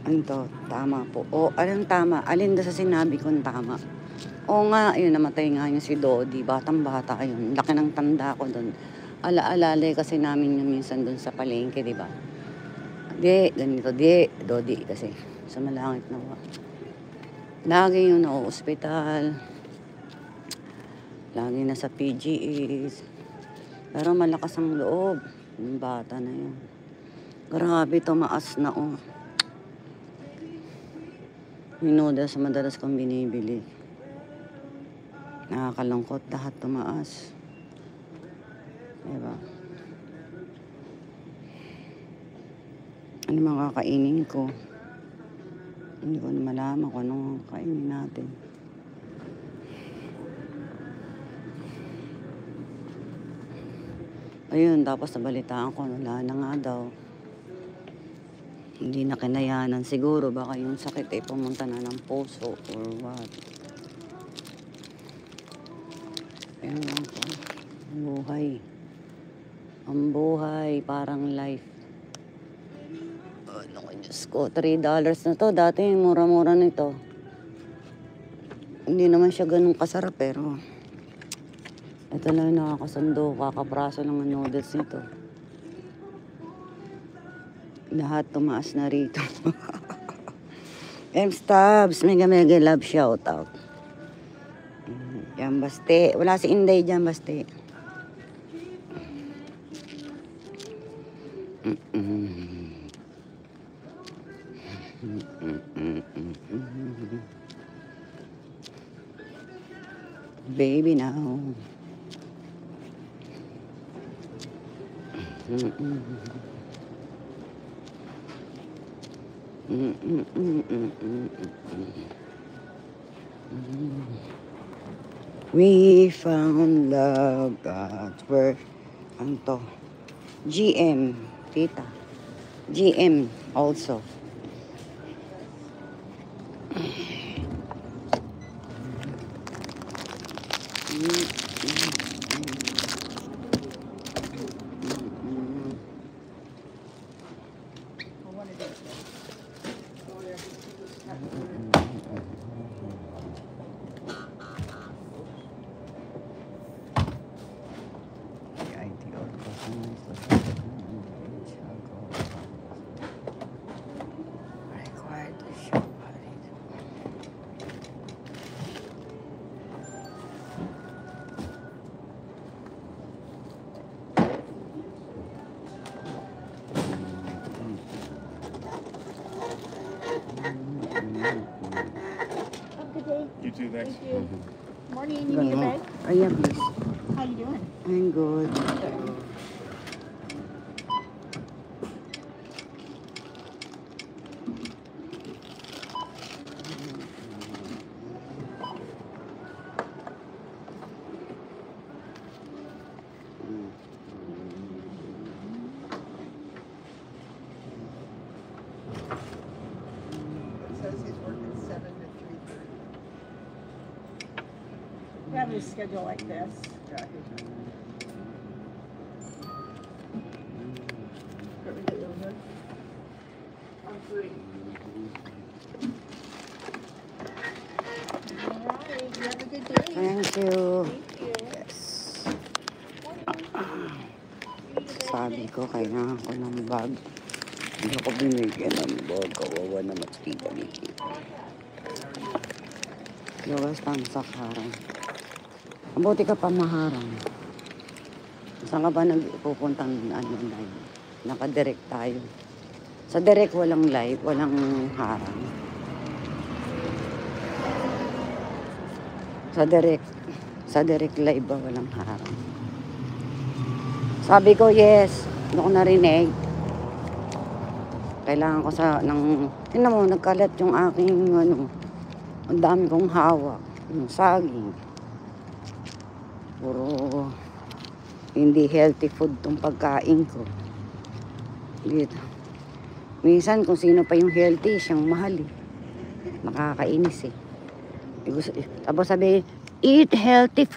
Ano to? Tama po. O, anong tama? Alin doon sa sinabi kong tama? O nga, yun, namatay nga yung si Dodi. Batang-bata yun. Laki ng tanda ko doon. Alaalala kasi namin yung minsan doon sa palengke, di ba? Di, ganito, di. Dodi kasi. Sa malangit na wa. Lagi yung na-hospital. Lagi na sa PGS. Pero malakas ang loob. Yung bata na yun. Grabe, tumaas na oh. Yung noodles madalas kong binibili. Nakakalungkot, lahat tumaas. Diba? Ano mga kakainin ko? Hindi ko na malaman kung anong kainin natin. Ayun, tapos nabalitaan ko, wala na nga daw. Hindi na kinayanan. Siguro baka yung sakit ay pumunta na ng puso or what. Ayun lang po. Buhay. Ang buhay, parang life. Ano ko, Diyos ko, $3 na to. Dati mura-mura nito. Hindi naman siya ganun kasarap pero ito lang nakakasundo. Kakapraso lang ang noodles nito. Lahat tumaas na rito. M-Stabs, mega love shout out. Yan baste. Wala si Inday dyan baste. Baby now. We found love, God's word. Ano to? GM, tita. GM also. You too, thanks. Thank you. Morning, you need a bag? Oh, yeah, please. How you doing? I'm good. We have a schedule like this. I'm free. Alright, you have a good day. Thank you. Thank you. Yes. Sabi ko, kailangan ko ng bag. Hindi ako binigyan ng bag. Kawawa naman sa tita Vicky. Luwas tayo sa harang. Mabuti ka pa maharang. Saan ka ba nagpupuntang live? Naka-direct tayo. Sa direct walang live, walang harang. Sa direct live ba walang harang? Sabi ko yes, hindi ko narinig. Kailangan ko tingnan mo, nagkalat yung aking ang dami kong hawak. Yung saging. Puro hindi healthy food tong pagkain ko. Dito. Minsan kung sino pa yung healthy, siyang mahal eh. Nakakainis eh. Tapos sabi, eat healthy food.